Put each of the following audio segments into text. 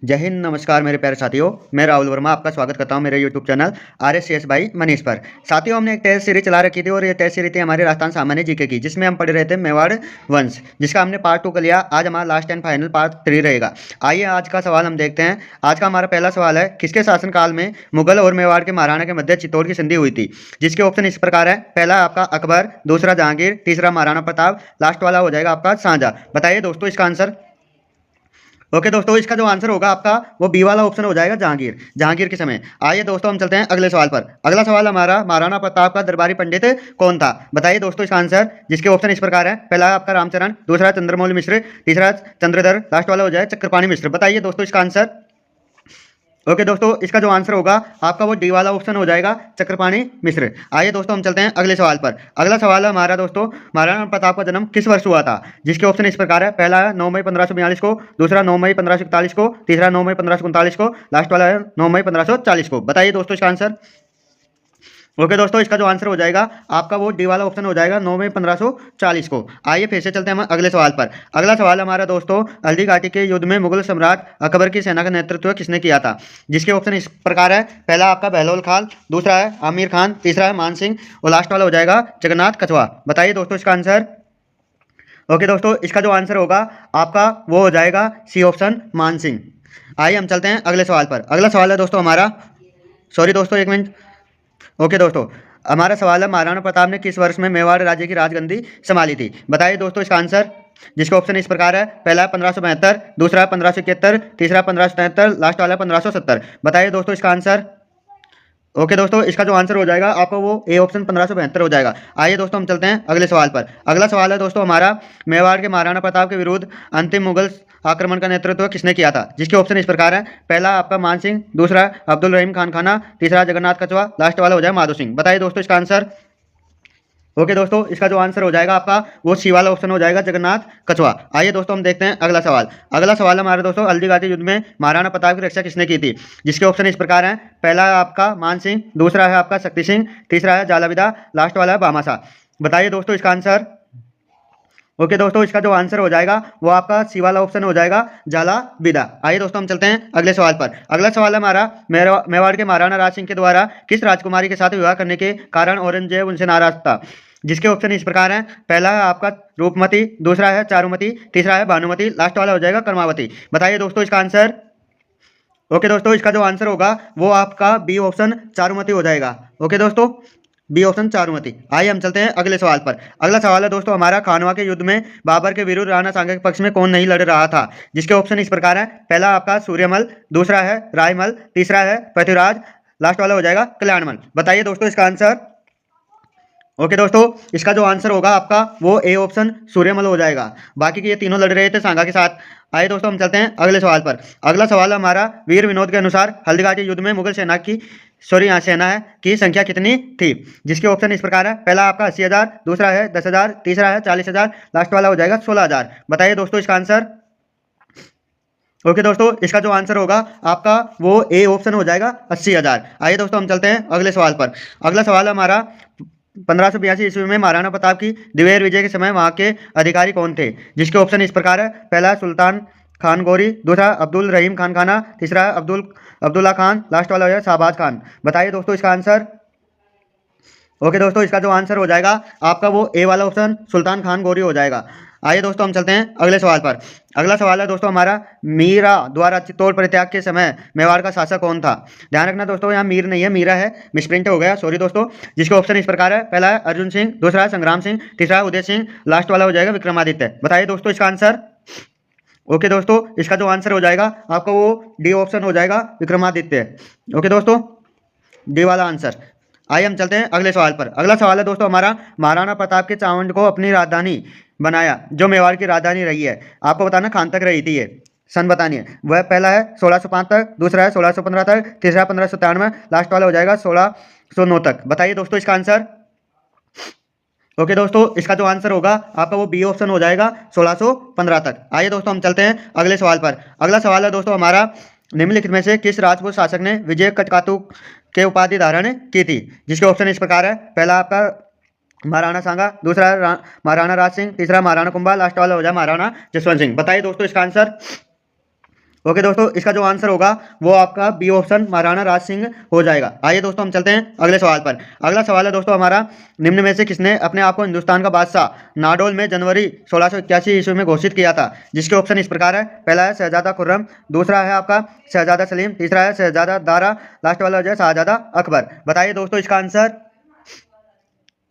जय हिंद, नमस्कार मेरे प्यारे साथियों। मैं राहुल वर्मा आपका स्वागत करता हूं मेरे YouTube channel RSCS by Manish पर। साथियों, हमने एक टेस्ट सीरीज चला रखी थी और ये टेस्ट सीरीज थी हमारे राजस्थान सामान्य जीके की, जिसमें हम पढ़ रहे थे मेवाड़ वंश, जिसका हमने पार्ट 2 कर लिया। आज हमारा लास्ट एंड फाइनल पार्ट 3 रहेगा। आइए आज का सवाल हम देखते हैं। आज का हमारा पहला सवाल है, किसके शासनकाल में मुगल और मेवाड़ के महाराणा के मध्य चित्तौड़ की संधि हुई थी? जिसके ऑप्शन इस प्रकार है। पहला आपका अकबर, दूसरा जहांगीर, तीसरा महाराणा प्रताप, लास्ट वाला हो जाएगा आपका शाहजहां। बताइए दोस्तों इसका आंसर। ओके दोस्तों, इसका जो आंसर होगा आपका वो बी वाला ऑप्शन हो जाएगा, जहांगीर। जहांगीर के समय। आइए दोस्तों हम चलते हैं अगले सवाल पर। अगला सवाल हमारा, महाराणा प्रताप का दरबारी पंडित कौन था? बताइए दोस्तों इसका आंसर, जिसके ऑप्शन इस प्रकार है। पहला आपका रामचरण, दूसरा चंद्रमौली मिश्र, तीसरा चंद्रधर, लास्ट वाला हो जाए चक्रपाणी मिश्र। बताइए दोस्तों इसका आंसर। ओके दोस्तों, इसका जो आंसर होगा आपका वो डी वाला ऑप्शन हो जाएगा, चक्रपाणी मिश्र। आइए दोस्तों हम चलते हैं अगले सवाल पर। अगला सवाल है हमारा दोस्तों, महाराणा प्रताप का जन्म किस वर्ष हुआ था? जिसके ऑप्शन इस प्रकार है। पहला है 9 मई 1542 को, दूसरा 9 मई 1541 को, तीसरा 9 मई 1539 को, लास्ट वाला है 9 मई 1540 को। बताइए दोस्तों इसका आंसर। ओके दोस्तों, इसका जो आंसर हो जाएगा आपका वो डी वाला ऑप्शन हो जाएगा, 9 मई 1540 को। आइए फिर से चलते हैं हम अगले सवाल पर। अगला सवाल हमारा दोस्तों, हल्दी घाटी के युद्ध में मुगल सम्राट अकबर की सेना का नेतृत्व किसने किया था? जिसके ऑप्शन इस प्रकार है। पहला आपका बहलोल खान, दूसरा है आमिर खान, तीसरा है मान सिंह और लास्ट वाला हो जाएगा जगन्नाथ कछवा। बताइए दोस्तों इसका आंसर। ओके दोस्तों, इसका जो आंसर होगा आपका वो हो जाएगा सी ऑप्शन, मान सिंह। आइए हम चलते हैं अगले सवाल पर। अगला सवाल है दोस्तों हमारा, सॉरी दोस्तों एक मिनट। ओके दोस्तों, हमारा सवाल है, महाराणा प्रताप ने किस वर्ष में मेवाड़ राज्य की राजगद्दी संभाली थी? बताइए दोस्तों इसका आंसर, जिसके ऑप्शन इस प्रकार है। पहला 1572, दूसरा 1571, तीसरा 1573, लास्ट वाला 1570। बताइए दोस्तों इसका आंसर। ओके दोस्तों, इसका जो आंसर हो जाएगा आपको वो ए ऑप्शन 1572 हो जाएगा। आइए दोस्तों हम चलते हैं अगले सवाल पर। अगला सवाल है दोस्तों हमारा, मेवाड़ के महाराणा प्रताप के विरुद्ध अंतिम मुगल आक्रमण का नेतृत्व किसने किया था? जिसके ऑप्शन इस प्रकार है। पहला आपका मान सिंह, दूसरा अब्दुल रहीम खान खाना, तीसरा जगन्नाथ कछवा, लास्ट वाला हो जाए माधो सिंह। बताइए दोस्तों इसका आंसर। ओके दोस्तों, इसका जो आंसर हो जाएगा आपका वो सी वाला ऑप्शन हो जाएगा, जगन्नाथ कछवा। आइए दोस्तों हम देखते हैं अगला सवाल। अगला सवाल हमारे दोस्तों, हल्दी घाटी युद्ध में महाराणा प्रताप की रक्षा किसने की थी? जिसके ऑप्शन इस प्रकार हैं। पहला है आपका मान सिंह, दूसरा है आपका शक्ति सिंह, तीसरा है जालाविदा, लास्ट वाला है भामाशाह। बताइए दोस्तों इसका आंसर। ओके दोस्तों, इसका जो आंसर हो जाएगा वो आपका सी वाला ऑप्शन हो जाएगा, जाला विदा। आइए दोस्तों हम चलते हैं अगले सवाल पर। अगला सवाल है हमारा, मेवाड़ के महाराणा राज सिंह के द्वारा किस राजकुमारी के साथ विवाह करने के कारण औरंगजेब उनसे नाराज था? जिसके ऑप्शन इस प्रकार हैं। पहला है आपका रूपमती, दूसरा है चारुमती, तीसरा है भानुमती, लास्ट वाला हो जाएगा कर्मावती। बताइए दोस्तों इसका आंसर। ओके दोस्तों, इसका जो आंसर होगा वो आपका बी ऑप्शन चारुमती हो जाएगा। ओके दोस्तों, बी ऑप्शन चारुमती। आइए हम चलते हैं अगले सवाल पर। अगला सवाल है दोस्तों हमारा, खानवा के युद्ध में बाबर के विरुद्ध राणा सांगा के पक्ष में कौन नहीं लड़ रहा था? जिसके ऑप्शन इस प्रकार है। पहला आपका सूर्यमल, दूसरा है रायमल, तीसरा है पृथ्वीराज, लास्ट वाला हो जाएगा कल्याणमल। बताइए दोस्तों इसका आंसर। ओके दोस्तों, इसका जो आंसर होगा आपका वो ए ऑप्शन सूर्यमल हो जाएगा। बाकी के ये तीनों लड़ रहे थे सांगा के साथ। आइए दोस्तों हम चलते हैं अगले सवाल पर। अगला सवाल है हमारा, वीर विनोद के अनुसार हल्दीघाटी युद्ध में मुगल सेना की सेना है की संख्या कितनी थी? जिसके ऑप्शन इस प्रकार है। पहला आपका 80,000, दूसरा है 10,000, तीसरा है 40,000, लास्ट वाला हो जाएगा 16,000। बताइए दोस्तों इसका आंसर। ओके दोस्तों, इसका जो आंसर होगा आपका वो ए ऑप्शन हो जाएगा, 80,000। आइए दोस्तों हम चलते हैं अगले सवाल पर। अगला सवाल है हमारा, 1582 ईस्वी में महाराणा प्रताप की दिवेर विजय के समय वहां के अधिकारी कौन थे? जिसके ऑप्शन इस प्रकार है। पहला सुल्तान खान गोरी, दूसरा अब्दुल रहीम खान खाना, तीसरा अब्दुल्ला खान, लास्ट वाला है शाहबाज खान। बताइए दोस्तों इसका आंसर। ओके दोस्तों, इसका जो आंसर हो जाएगा आपका वो ए वाला ऑप्शन सुल्तान खान गोरी हो जाएगा। आइए दोस्तों हम चलते हैं अगले सवाल पर। अगला सवाल है दोस्तों हमारा, मीरा द्वारा चित्तौड़ परित्याग के समय मेवाड़ का शासक कौन था? ध्यान रखना दोस्तों, यहाँ मीर नहीं है, मीरा है, मिसप्रिंट हो गया, सॉरी दोस्तों। जिसके ऑप्शन इस प्रकार है। पहला है अर्जुन सिंह, दूसरा है संग्राम सिंह, तीसरा है उदय सिंह, लास्ट वाला हो जाएगा विक्रमादित्य। बताइए दोस्तों इसका आंसर। ओके दोस्तों, इसका जो आंसर हो जाएगा आपका वो डी ऑप्शन हो जाएगा, विक्रमादित्य। ओके दोस्तों, डी वाला आंसर। आइए हम चलते हैं अगले सवाल पर। अगला सवाल है दोस्तों हमारा, महाराणा प्रताप के चावंड को अपनी राजधानी बनाया जो मेवाड़ की राजधानी रही है, आपको बताना खान तक रही थी ये, सन बतानी है। वह पहला है 1605 तक, दूसरा है 1615 तक, तीसरा 1593, लास्ट वाला हो जाएगा 1609 तक। बताइए दोस्तों इसका आंसर। ओके दोस्तों, इसका जो आंसर होगा आपका वो बी ऑप्शन हो जाएगा, 1615 तक। आइए दोस्तों हम चलते हैं अगले सवाल पर। अगला सवाल है दोस्तों हमारा, निम्नलिखित में से किस राजपूत शासक ने विजय कटकातु के उपाधि धारण की थी? जिसके ऑप्शन इस प्रकार है। पहला आपका महाराणा सांगा, दूसरा महाराणा राज सिंह, तीसरा महाराणा कुंभा, लास्ट वाला हो जाए महाराणा जसवंत सिंह। बताइए दोस्तों इसका आंसर। ओके दोस्तों, इसका जो आंसर होगा वो आपका बी ऑप्शन महाराणा राज सिंह हो जाएगा। आइए दोस्तों हम चलते हैं अगले सवाल पर। अगला सवाल है दोस्तों हमारा, निम्न में से किसने अपने आप को हिंदुस्तान का बादशाह नाडोल में जनवरी 1681 ईस्वी में घोषित किया था? जिसके ऑप्शन इस प्रकार है, पहला है शहजादा खुर्रम, दूसरा है आपका शहजादा सलीम, तीसरा है शहजादा दारा, लास्ट वाला हो जाए शहजादा अकबर। बताइए दोस्तों इसका आंसर।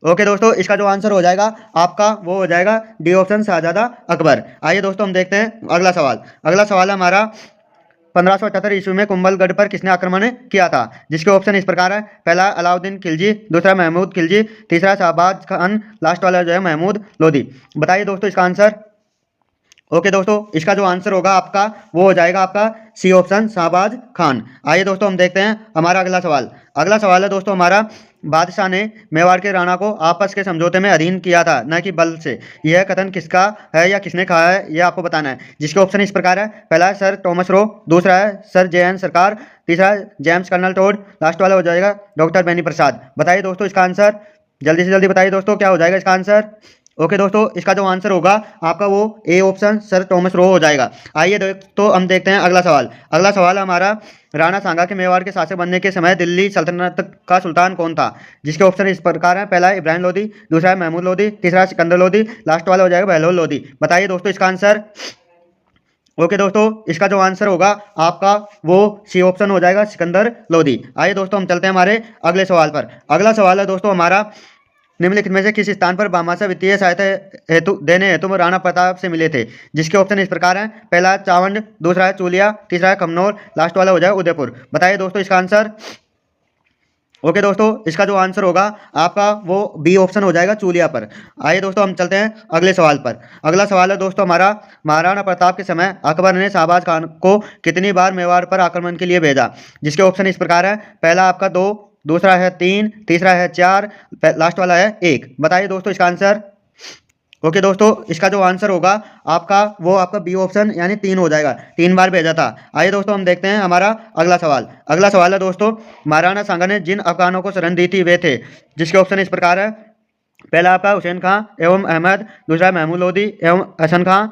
ओके दोस्तों, इसका जो आंसर हो जाएगा आपका वो हो जाएगा डी ऑप्शन शहजादा अकबर। आइए दोस्तों हम देखते हैं अगला सवाल। अगला सवाल है हमारा, 1578 ईस्वी में कुंभलगढ़ पर किसने आक्रमण किया था? जिसके ऑप्शन इस प्रकार है, पहला अलाउद्दीन खिलजी, दूसरा महमूद खिलजी, तीसरा शाहबाज खान, लास्ट वाला जो है महमूद लोधी। बताइए दोस्तों इसका आंसर। ओके दोस्तों, इसका जो आंसर होगा आपका वो हो जाएगा आपका सी ऑप्शन शाहबाज खान। आइए दोस्तों हम देखते हैं हमारा अगला सवाल। अगला सवाल है दोस्तों हमारा, बादशाह ने मेवाड़ के राणा को आपस के समझौते में अधीन किया था न कि बल से। यह कथन किसका है या किसने कहा है, यह आपको बताना है। जिसके ऑप्शन इस प्रकार है, पहला है सर थॉमस रो, दूसरा है सर जे.एन. सरकार, तीसरा है जेम्स कर्नल टोड, लास्ट वाला हो जाएगा डॉक्टर बेनी प्रसाद। बताइए दोस्तों इसका आंसर, जल्दी से जल्दी बताइए दोस्तों क्या हो जाएगा इसका आंसर। ओके दोस्तों, इसका जो आंसर होगा आपका वो A option sir Thomas Roe हो जाएगा। आइए दोस्तों हम देखते हैं अगला सवाल। अगला सवाल हमारा, राणा सांगा के मेवाड़ के शासक बनने के समय दिल्ली सल्तनत का सुल्तान कौन था? जिसके ऑप्शन इस प्रकार है, पहला है इब्राहिम लोदी, दूसरा है महमूद लोदी, तीसरा है सिकंदर लोदी, लास्ट वाला हो जाएगा बहलोल लोदी। बताइए दोस्तों इसका आंसर। ओके दोस्तों, इसका जो आंसर होगा आपका वो सी ऑप्शन हो जाएगा सिकंदर लोदी। आइए दोस्तों हम चलते हैं हमारे अगले सवाल पर। अगला सवाल है दोस्तों हमारा, निम्नलिखित में से किस स्थान पर भामाशाह वित्तीय सहायता हेतु देने हेतु वो राणा प्रताप से मिले थे? जिसके ऑप्शन इस प्रकार हैं, पहला है चावंड, दूसरा है चूलिया, तीसरा है कमनौर, लास्ट वाला हो जाए उदयपुर। बताइए दोस्तों इसका आंसर। ओके दोस्तों, इसका जो आंसर होगा आपका वो बी ऑप्शन हो जाएगा चूलिया पर। आइए दोस्तों हम चलते हैं अगले सवाल पर। अगला सवाल है दोस्तों हमारा, महाराणा प्रताप के समय अकबर ने शाहबाज खान को कितनी बार मेवाड़ पर आक्रमण के लिए भेजा? जिसके ऑप्शन इस प्रकार है, पहला आपका 2, दूसरा है 3, तीसरा है 4, लास्ट वाला है 1। बताइए दोस्तों इसका आंसर। ओके दोस्तों, इसका जो आंसर होगा आपका वो आपका बी ऑप्शन यानी 3 हो जाएगा, 3 बार भेजा था। आइए दोस्तों हम देखते हैं हमारा अगला सवाल। अगला सवाल है दोस्तों, महाराणा सांगा ने जिन अफगानों को शरण दी थी वे थे। जिसके ऑप्शन इस प्रकार है, पहला आपका हुसैन खां एवं अहमद, दूसरा महमूद लोदी एवं हसन खां,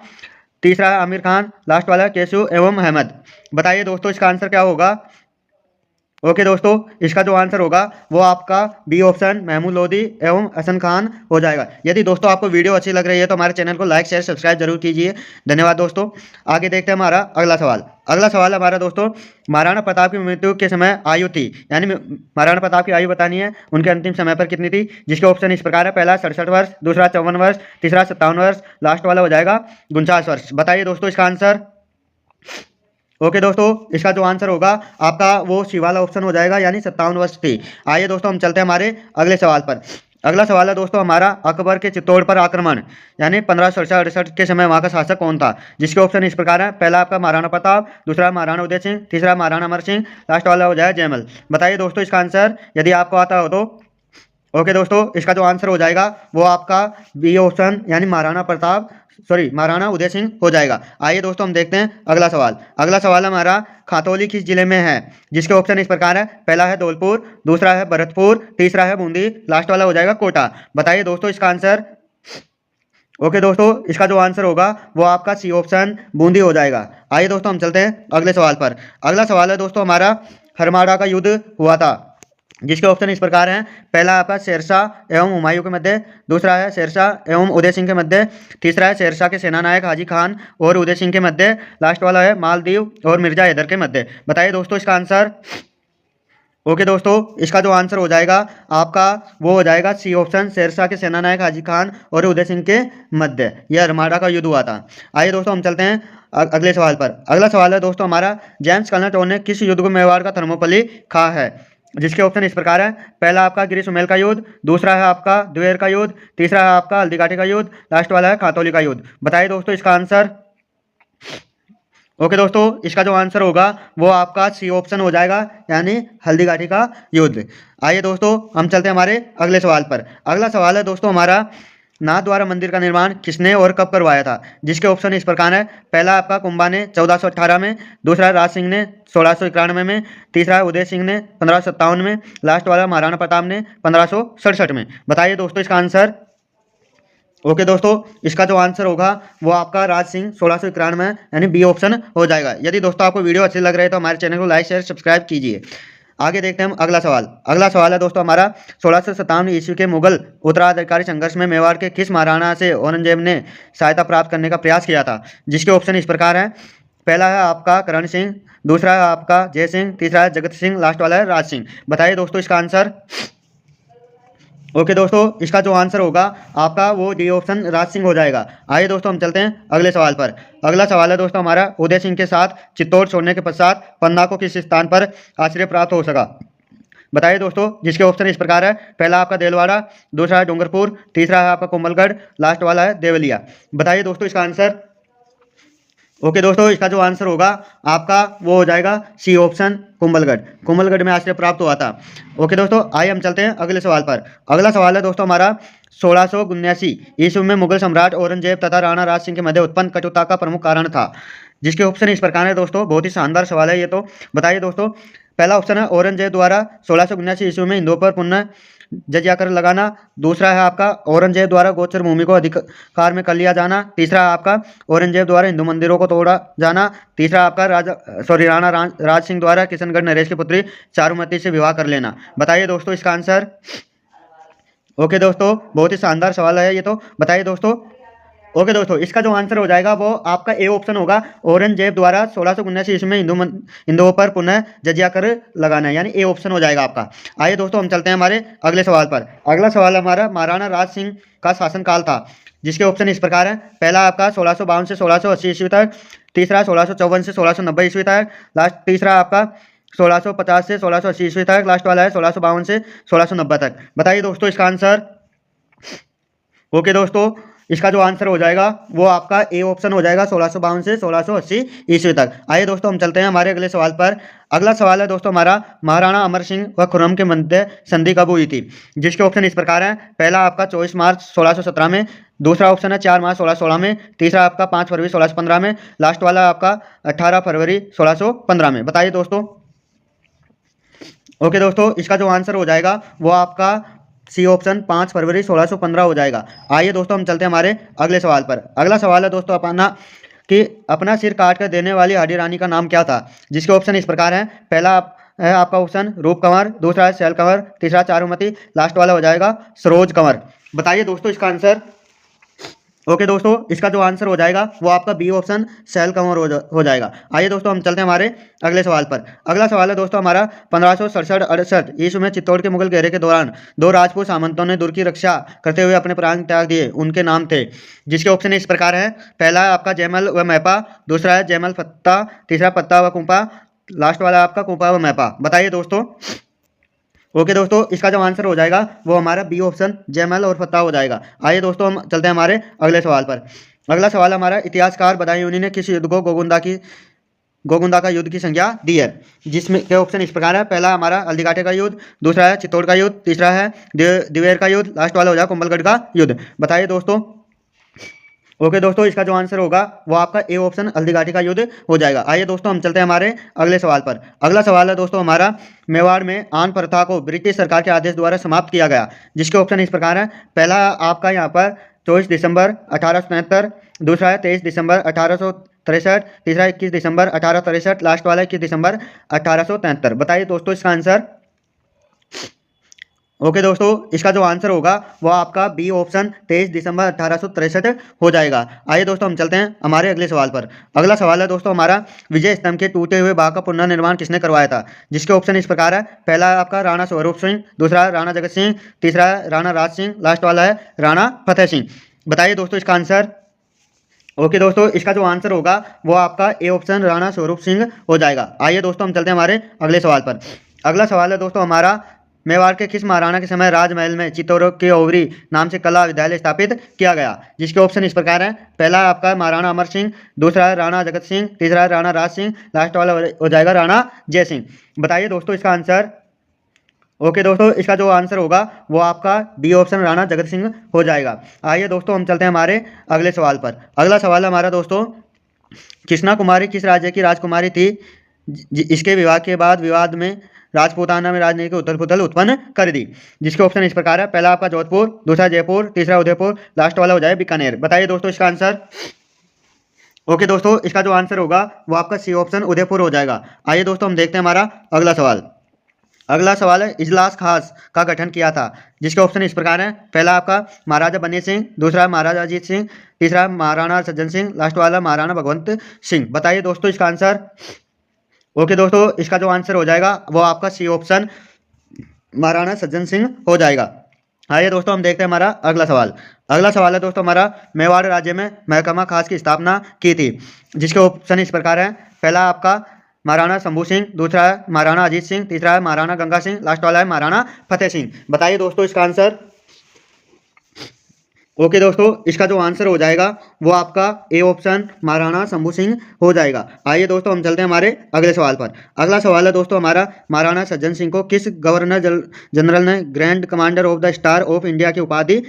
तीसरा है आमिर खान, लास्ट वाला है केशु एवं अहमद। बताइए दोस्तों इसका आंसर क्या होगा। ओके दोस्तों, इसका जो आंसर होगा वो आपका बी ऑप्शन महमूद लोदी एवं हसन खान हो जाएगा। यदि दोस्तों आपको वीडियो अच्छी लग रही है तो हमारे चैनल को लाइक शेयर सब्सक्राइब जरूर कीजिए। धन्यवाद दोस्तों। आगे देखते हैं हमारा अगला सवाल। अगला सवाल हमारा दोस्तों, महाराणा प्रताप की मृत्यु के समय आयु थी, यानी महाराणा प्रताप की आयु बतानी है, उनके अंतिम समय पर कितनी थी? जिसके ऑप्शन इस प्रकार है, पहला 67 वर्ष, दूसरा 54 वर्ष, तीसरा 57 वर्ष, लास्ट वाला हो जाएगा 49 वर्ष। बताइए दोस्तों इसका आंसर। ओके दोस्तों, इसका जो आंसर होगा आपका वो सी वाला ऑप्शन हो जाएगा यानी 57 वर्ष थी। आइए दोस्तों हम चलते हैं हमारे अगले सवाल पर। अगला सवाल है दोस्तों हमारा, अकबर के चित्तौड़ पर आक्रमण यानी 1567 के समय वहाँ का शासक कौन था? जिसके ऑप्शन इस प्रकार है, पहला आपका महाराणा प्रताप, दूसरा महाराणा उदय सिंह, तीसरा महाराणा अमर सिंह, लास्ट वाला हो जाए जयमल। बताइए दोस्तों इसका आंसर यदि आपको आता हो तो। ओके दोस्तों, इसका जो आंसर हो जाएगा वो आपका बी ऑप्शन यानी महाराणा उदय सिंह हो जाएगा। आइए दोस्तों हम देखते हैं अगला सवाल। अगला सवाल हमारा, खातौली किस जिले में है? जिसके ऑप्शन इस प्रकार है, पहला है धौलपुर, दूसरा है भरतपुर, तीसरा है बूंदी, लास्ट वाला हो जाएगा कोटा। बताइए दोस्तों इसका आंसर। ओके दोस्तों, इसका जो आंसर होगा वो आपका सी ऑप्शन बूंदी हो जाएगा। आइए दोस्तों हम चलते हैं अगले सवाल पर। अगला सवाल है दोस्तों हमारा, हरमाड़ा का युद्ध हुआ था। जिसके ऑप्शन इस प्रकार हैं, पहला आपका शेरशाह एवं हुमायूं के मध्य, दूसरा है शेरशाह एवं उदय सिंह के मध्य, तीसरा है शेरशाह के सेनानायक हाजी खान और उदय सिंह के मध्य, लास्ट वाला है मालदीव और मिर्जा हैदर के मध्य। बताइए दोस्तों इसका आंसर। ओके दोस्तों, इसका जो आंसर हो जाएगा आपका वो हो जाएगा सी ऑप्शन, शेरशाह के सेनानायक हाजी खान और उदय सिंह के मध्य यह हरमाड़ा का युद्ध हुआ था। आइए दोस्तों हम चलते हैं अगले सवाल पर। अगला सवाल है दोस्तों हमारा, जेम्स कर्नल टोड ने किस युद्ध को मेवाड़ का थर्मोपली कहा है? जिसके ऑप्शन इस प्रकार है, पहला आपका गिरी सुमेल का युद्ध, दूसरा है आपका द्वेर का युद्ध, तीसरा है आपका हल्दीघाटी का युद्ध, लास्ट वाला है खातौली का युद्ध। बताइए दोस्तों इसका आंसर। ओके दोस्तों, इसका जो आंसर होगा वो आपका सी ऑप्शन हो जाएगा यानी हल्दीघाटी का युद्ध। आइए दोस्तों हम चलते हैं हमारे अगले सवाल पर। अगला सवाल है दोस्तों हमारा, नाथद्वारा मंदिर का निर्माण किसने और कब करवाया था? जिसके ऑप्शन इस प्रकार है, पहला आपका कुंभा ने 1418 में, दूसरा राज सिंह ने 1691 में, तीसरा उदय सिंह ने 1557 में, लास्ट वाला महाराणा प्रताप ने 1567 में। बताइए दोस्तों इसका आंसर। ओके दोस्तों, इसका जो आंसर होगा वो आपका राज सिंह 1691 यानी बी ऑप्शन हो जाएगा। यदि दोस्तों आपको वीडियो अच्छी लग रही है तो हमारे चैनल को लाइक शेयर सब्सक्राइब कीजिए। आगे देखते हैं हम अगला सवाल। अगला सवाल है दोस्तों हमारा 1657 ईस्वी के मुगल उत्तराधिकारी संघर्ष में मेवाड़ के किस महाराणा से औरंगजेब ने सहायता प्राप्त करने का प्रयास किया था, जिसके ऑप्शन इस प्रकार हैं। पहला है आपका करण सिंह, दूसरा है आपका जय सिंह, तीसरा है जगत सिंह, लास्ट वाला है राज सिंह। बताइए दोस्तों इसका आंसर। ओके दोस्तों, इसका जो आंसर होगा आपका वो डी ऑप्शन राज सिंह हो जाएगा। आइए दोस्तों हम चलते हैं अगले सवाल पर। अगला सवाल है दोस्तों हमारा उदय सिंह के साथ चित्तौड़ छोड़ने के पश्चात पन्ना को किस स्थान पर आश्रय प्राप्त हो सका। बताइए दोस्तों, जिसके ऑप्शन इस प्रकार है। पहला आपका देलवाड़ा, दूसरा है डूंगरपुर, तीसरा है आपका कोमलगढ़, लास्ट वाला है देवलिया। बताइए दोस्तों इसका आंसर। ओके दोस्तों, इसका जो आंसर होगा आपका वो हो जाएगा सी ऑप्शन कुंभलगढ़। कुंभलगढ़ में आश्रय प्राप्त हुआ था। ओके दोस्तों, आइए हम चलते हैं अगले सवाल पर। अगला सवाल है दोस्तों हमारा 1679 ईस्वी में मुगल सम्राट औरंगजेब तथा राणा राज सिंह के मध्य उत्पन्न कटुता का प्रमुख कारण था, जिसके ऑप्शन इस प्रकार है दोस्तों। बहुत ही शानदार सवाल है ये तो। बताइए दोस्तों। पहला ऑप्शन है औरंगजेब द्वारा 1679 ईस्वी में हिंदुओं पर पुनः जजिया कर लगाना। दूसरा है आपका औरंगजेब द्वारा गोचर भूमि को अधिकार में कर लिया जाना। तीसरा है आपका औरंगजेब द्वारा हिंदू मंदिरों को तोड़ा जाना। तीसरा आपका राणा राज सिंह द्वारा किशनगढ़ नरेश की पुत्री चारुमती से विवाह कर लेना। बताइए दोस्तों इसका आंसर। ओके दोस्तों, बहुत ही शानदार सवाल है ये तो। बताइए दोस्तों। ओके दोस्तों, इसका जो आंसर हो जाएगा वो आपका ए ऑप्शन होगा। औरंगजेब द्वारा 1679 ईस्वी में हिंदुओं पर पुनः जजिया कर लगाना, यानी ए ऑप्शन हो जाएगा आपका। आइए दोस्तों हम चलते हैं हमारे अगले सवाल पर। अगला सवाल हमारा महाराणा राज सिंह का शासनकाल था, जिसके ऑप्शन इस प्रकार है। पहला आपका 1652 से 1680 ईस्वी तक, तीसरा 1654 से 1690 ईस्वी तक, लास्ट तीसरा आपका 1650 से 1680 ईस्वी तक, लास्ट वाला है 1652 से 1690 तक। बताइए दोस्तों इसका आंसर। ओके दोस्तों, इसका जो आंसर हो जाएगा वो आपका ए ऑप्शन हो जाएगा 1652 से 1680 ईस्वी तक। आइए दोस्तों हम चलते हैं हमारे अगले सवाल पर। अगला सवाल है दोस्तों हमारा महाराणा अमर सिंह व खुर्रम के मध्य संधि कब हुई थी, जिसके ऑप्शन इस प्रकार है। पहला आपका 24 मार्च 1617 में, दूसरा ऑप्शन है 4 मार्च 1616 में, तीसरा आपका 5 फरवरी 1615 में, लास्ट वाला आपका 18 फरवरी 1615 में। बताइए दोस्तों। ओके दोस्तों, इसका जो आंसर हो जाएगा वो आपका सी ऑप्शन 5 फरवरी 1615 हो जाएगा। आइए दोस्तों हम चलते हैं हमारे अगले सवाल पर। अगला सवाल है दोस्तों अपना सिर काट कर देने वाली हाडी रानी का नाम क्या था, जिसके ऑप्शन इस प्रकार हैं। पहला है आपका ऑप्शन रूप कंवर, दूसरा है शैल कंवर, तीसरा चारुमती, लास्ट वाला हो जाएगा सरोज कंवर। बताइए दोस्तों इसका आंसर। ओके दोस्तों, इसका जो आंसर हो जाएगा वो आपका बी ऑप्शन सेल कंवर हो जाएगा। आइए दोस्तों हम चलते हैं हमारे अगले सवाल पर। अगला सवाल है दोस्तों हमारा 1567-68 ईस्वी में चित्तौड़ के मुगल घेरे के दौरान दो राजपूत सामंतों ने दुर्ग की रक्षा करते हुए अपने प्राण त्याग दिए, उनके नाम थे, जिसके ऑप्शन इस प्रकार है। पहला है आपका जयमल व महपा, दूसरा है जयमल फत्ता, तीसरा पत्ता व कुंपा, लास्ट वाला आपका कुंपा व महपा। बताइए दोस्तों। ओके दोस्तों, इसका जो आंसर हो जाएगा वो हमारा बी ऑप्शन जयमल और फत्ता हो जाएगा। आइए दोस्तों हम चलते हैं हमारे अगले सवाल पर। अगला सवाल हमारा इतिहासकार बदायूं ने किस युद्ध को गोगुंदा का युद्ध की संज्ञा दी है, जिसमें के ऑप्शन इस प्रकार है। पहला हमारा हल्दीघाटी का युद्ध, दूसरा है चित्तौड़ का युद्ध, तीसरा है दिवेर का युद्ध, लास्ट वाला हो जाएगा कुंभलगढ़ का युद्ध। बताइए दोस्तों। ओके दोस्तों, इसका जो आंसर होगा वो आपका ए ऑप्शन हल्दीघाटी का युद्ध हो जाएगा। आइए दोस्तों हम चलते हैं हमारे अगले सवाल पर। अगला सवाल है दोस्तों हमारा मेवाड़ में आन प्रथा को ब्रिटिश सरकार के आदेश द्वारा समाप्त किया गया, जिसके ऑप्शन इस प्रकार है। पहला आपका यहाँ पर 24 दिसंबर 1873, दूसरा है 23 दिसंबर 1863, तीसरा 21 दिसंबर 1863, लास्ट वाला 21 दिसंबर 1873। बताइए दोस्तों इसका आंसर। ओके दोस्तों, इसका जो आंसर होगा वो आपका बी ऑप्शन 23 दिसंबर 1863 हो जाएगा। आइए दोस्तों हम चलते हैं हमारे अगले सवाल पर। अगला सवाल है दोस्तों हमारा विजय स्तंभ के टूटे हुए भाग का पुनर्निर्माण किसने करवाया था, जिसके ऑप्शन इस प्रकार है। पहला आपका राणा स्वरूप सिंह, दूसरा राणा जगत सिंह, तीसरा राणा राज सिंह, लास्ट वाला है राणा फतेह सिंह। बताइए दोस्तों इसका आंसर। ओके दोस्तों, इसका जो आंसर होगा वो आपका ए ऑप्शन राणा स्वरूप सिंह हो जाएगा। आइए दोस्तों हम चलते हैं हमारे अगले सवाल पर। अगला सवाल है दोस्तों हमारा मेवाड़ के किस महाराणा के समय राजमहल में चित्तौड़ के ओवरी नाम से कला विद्यालय स्थापित किया गया, जिसके ऑप्शन इस प्रकार है। पहला आपका महाराणा अमर सिंह, दूसरा है राणा जगत सिंह, तीसरा है राणा राज सिंह, लास्ट वाला हो जाएगा राणा जय सिंह। बताइए दोस्तों इसका आंसर। ओके दोस्तों, इसका जो आंसर होगा वो आपका बी ऑप्शन राणा जगत सिंह हो जाएगा। आइए दोस्तों हम चलते हैं हमारे अगले सवाल पर। अगला सवाल है हमारा दोस्तों कृष्णा कुमारी किस राज्य की राजकुमारी थी, इसके विवाह के बाद विवाद में राजपूताना में राजनीति की उथल पुथल उत्पन्न कर दी। जिसके ऑप्शन इस प्रकार है, पहला आपका जोधपुर, दूसरा जयपुर, तीसरा उदयपुर, लास्ट वाला हो जाए बीकानेर। बताइए दोस्तों इसका आंसर। ओके दोस्तों, इसका जो आंसर होगा वो आपका सी ऑप्शन उदयपुर हो जाएगा। आइए दोस्तों हम देखते हैं हमारा अगला सवाल। अगला सवाल है, इजलास खास का गठन किया था। जिसके ऑप्शन इस प्रकार है, पहला आपका महाराजा बन्नी सिंह, दूसरा महाराजा अजीत सिंह, तीसरा महाराणा सज्जन सिंह, लास्ट वाला महाराणा भगवंत सिंह। बताइए दोस्तों इसका आंसर। ओके दोस्तों, इसका जो आंसर हो जाएगा वो आपका सी ऑप्शन महाराणा सज्जन सिंह हो जाएगा। आइए दोस्तों हम देखते हैं हमारा अगला सवाल। अगला सवाल है दोस्तों हमारा, मेवाड़ राज्य में महकमा खास की स्थापना की थी। जिसके ऑप्शन इस प्रकार है, पहला आपका महाराणा शंभू सिंह, दूसरा है महाराणा अजीत सिंह, तीसरा है महाराणा गंगा सिंह, लास्ट वाला है महाराणा फतेह सिंह। बताइए दोस्तों इसका आंसर। ओके दोस्तों, इसका जो आंसर हो जाएगा वो आपका ए ऑप्शन महाराणा शंभू सिंह हो जाएगा। आइए दोस्तों हम चलते हैं हमारे अगले सवाल पर। अगला सवाल है दोस्तों हमारा, महाराणा सज्जन सिंह को किस गवर्नर जनरल ने grand commander of the star of India की उपाधि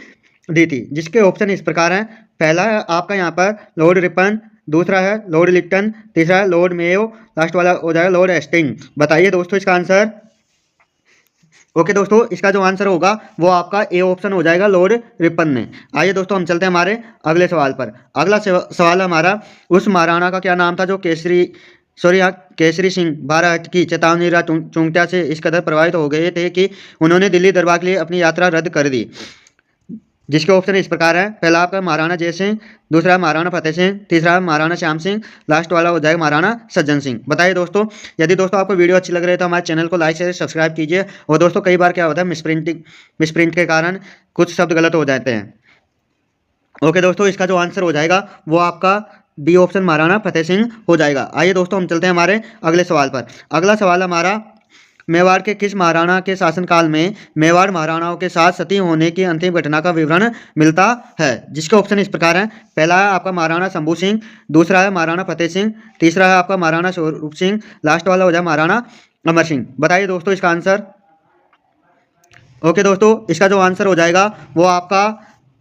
दी थी। जिसके ऑप्शन इस प्रकार हैं, पहला है आपका यहाँ पर लॉर्ड रिपन, दूसरा है लॉर्ड लिट्टन, तीसरा है लॉर्ड मेयो, लास्ट वाला हो जाएगा लॉर्ड एस्टिंग। बताइए दोस्तों इसका आंसर। ओके दोस्तों, इसका जो आंसर होगा वो आपका ए ऑप्शन हो जाएगा लॉर्ड रिपन ने। आइए दोस्तों हम चलते हैं हमारे अगले सवाल पर। अगला सवाल है हमारा, उस महाराणा का क्या नाम था जो केसरी सिंह भारत की चेतावनी चुंगटा से इस कदर प्रभावित हो गए थे कि उन्होंने दिल्ली दरबार के लिए अपनी यात्रा रद्द कर दी। जिसके ऑप्शन इस प्रकार है, पहला आपका महाराणा जय सिंह, दूसरा महाराणा फतेह सिंह, तीसरा महाराणा श्याम सिंह, लास्ट वाला हो जाएगा महाराणा सज्जन सिंह। बताइए दोस्तों। यदि दोस्तों आपको वीडियो अच्छी लग रही है तो हमारे चैनल को लाइक शेयर सब्सक्राइब कीजिए। और दोस्तों कई बार क्या होता है, मिसप्रिंट के कारण कुछ शब्द गलत हो जाते हैं। ओके दोस्तों, इसका जो आंसर हो जाएगा वो आपका बी ऑप्शन महाराणा फतेह सिंह हो जाएगा। आइए दोस्तों हम चलते हैं हमारे अगले सवाल पर। अगला सवाल हमारा, मेवाड़ के किस महाराणा के शासनकाल में मेवाड़ महाराणाओं के साथ सती होने की अंतिम घटना का विवरण मिलता है। जिसके ऑप्शन इस प्रकार हैं, पहला है आपका महाराणा शंभू सिंह, दूसरा है महाराणा फतेह सिंह, तीसरा है आपका महाराणा स्वरूप सिंह, लास्ट वाला हो जाए महाराणा अमर सिंह। बताइए दोस्तों इसका आंसर। ओके दोस्तों, इसका जो आंसर हो जाएगा वो आपका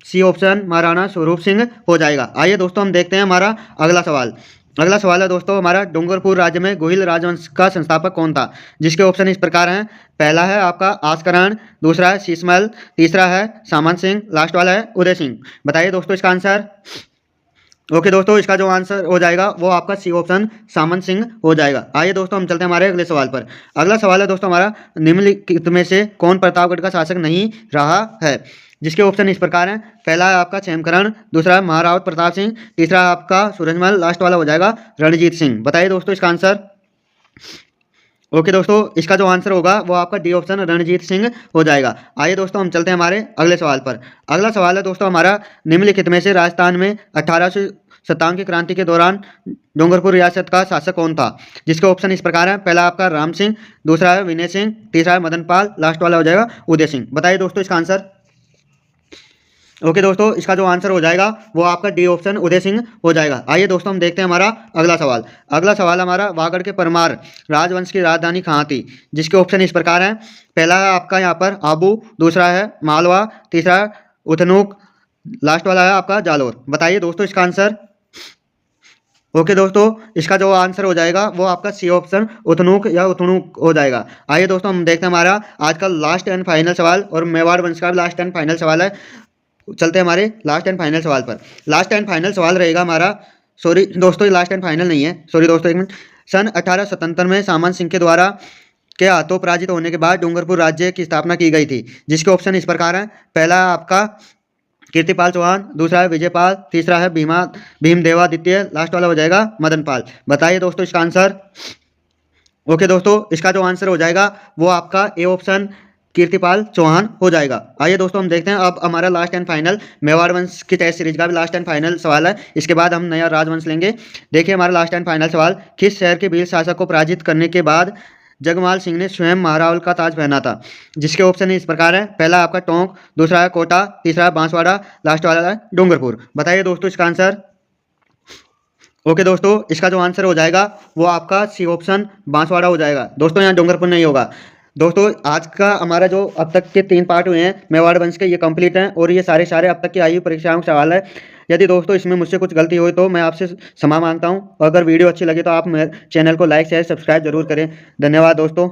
सी ऑप्शन महाराणा स्वरूप सिंह हो जाएगा। आइए दोस्तों हम देखते हैं हमारा अगला सवाल। अगला सवाल है दोस्तों हमारा, डूंगरपुर राज्य में गोहिल राजवंश का संस्थापक कौन था। जिसके ऑप्शन इस प्रकार हैं, पहला है आपका आस्करण, दूसरा है शीशमल, तीसरा है सामंत सिंह, लास्ट वाला है उदय सिंह। बताइए दोस्तों इसका आंसर। ओके दोस्तों, इसका जो आंसर हो जाएगा वो आपका सी ऑप्शन सामंत सिंह हो जाएगा। आइए दोस्तों हम चलते हैं हमारे अगले सवाल पर। अगला सवाल है दोस्तों हमारा, निम्नलिखित में से कौन प्रतापगढ़ का शासक नहीं रहा है। जिसके ऑप्शन इस प्रकार हैं, पहला है आपका क्षेमकरण, दूसरा है महारावत प्रताप सिंह, तीसरा आपका सूरजमल, लास्ट वाला हो जाएगा रणजीत सिंह। बताइए दोस्तों इसका आंसर। ओके दोस्तों, इसका जो आंसर होगा वो आपका डी ऑप्शन रणजीत सिंह हो जाएगा। आइए दोस्तों हम चलते हैं हमारे अगले सवाल पर। अगला सवाल है दोस्तों हमारा, निम्नलिखित में से राजस्थान में 1857 की क्रांति के दौरान डूंगरपुर रियासत का शासक कौन था। जिसके ऑप्शन इस प्रकार है, पहला आपका राम सिंह, दूसरा है विनय सिंह, तीसरा है मदन पाल, लास्ट वाला हो जाएगा उदय सिंह। बताइए दोस्तों इसका आंसर। ओके दोस्तों, इसका जो आंसर हो जाएगा वो आपका डी ऑप्शन उदय सिंह हो जाएगा। आइए दोस्तों हम देखते हैं हमारा अगला सवाल। अगला सवाल हमारा, वागड़ के परमार राजवंश की राजधानी कहाँ थी। जिसके ऑप्शन इस प्रकार हैं, पहला है आपका यहाँ पर आबू, दूसरा है मालवा, तीसरा है उथनूक, लास्ट वाला है आपका जालोर। बताइए दोस्तों इसका आंसर। ओके दोस्तों, इसका जो आंसर हो जाएगा वो आपका सी ऑप्शन उथनूक या उथनूक हो जाएगा। आइए दोस्तों हम देखते हैं हमारा आज का लास्ट एंड फाइनल सवाल, और मेवाड़ वंश का लास्ट एंड फाइनल सवाल है। चलते हैं हमारे लास्ट एंड फाइनल सवाल पर। लास्ट एंड फाइनल सवाल रहेगा हमारा, सॉरी दोस्तों ये लास्ट एंड फाइनल नहीं है, सॉरी दोस्तों एक मिनट। सन 1877 में सामंत सिंह के द्वारा के हाथों पराजित होने के बाद डूंगरपुर राज्य की स्थापना की गई थी। जिसके ऑप्शन इस प्रकार हैं, पहला आपका कीर्तिपाल चौहान, दूसरा है विजयपाल, तीसरा है भीमदेवादित्य, लास्ट वाला हो जाएगा मदन पाल। बताइए दोस्तों इसका आंसर। ओके दोस्तों, इसका जो आंसर हो जाएगा वो आपका ए ऑप्शन कीर्तिपाल चौहान हो जाएगा। आइए दोस्तों हम देखते हैं अब हमारा लास्ट एंड फाइनल मेवाड़ वंश की टेस्ट सीरीज का भी लास्ट एंड फाइनल सवाल है। इसके बाद हम नया राजवंश लेंगे। देखिए हमारा लास्ट एंड फाइनल सवाल, किस शहर के वीर शासक को पराजित करने के बाद जगमाल सिंह ने स्वयं महारावल का ताज पहना था। जिसके ऑप्शन इस प्रकार है, पहला आपका टोंक, दूसरा है कोटा, तीसरा है बांसवाड़ा, लास्ट वाला है डूंगरपुर। बताइए दोस्तों इसका आंसर। ओके दोस्तों, इसका जो आंसर हो जाएगा वो आपका सी ऑप्शन बांसवाड़ा हो जाएगा। दोस्तों यहाँ डूंगरपुर नहीं होगा। दोस्तों आज का हमारा जो अब तक के 3 पार्ट हुए हैं मेवाड़ वंश के, ये कंप्लीट हैं और ये सारे अब तक की आयु परीक्षाओं के सवाल है। यदि दोस्तों इसमें मुझसे कुछ गलती हुई तो मैं आपसे क्षमा मांगता हूं। अगर वीडियो अच्छी लगी तो आप मेरे चैनल को लाइक शेयर सब्सक्राइब जरूर करें। धन्यवाद दोस्तों।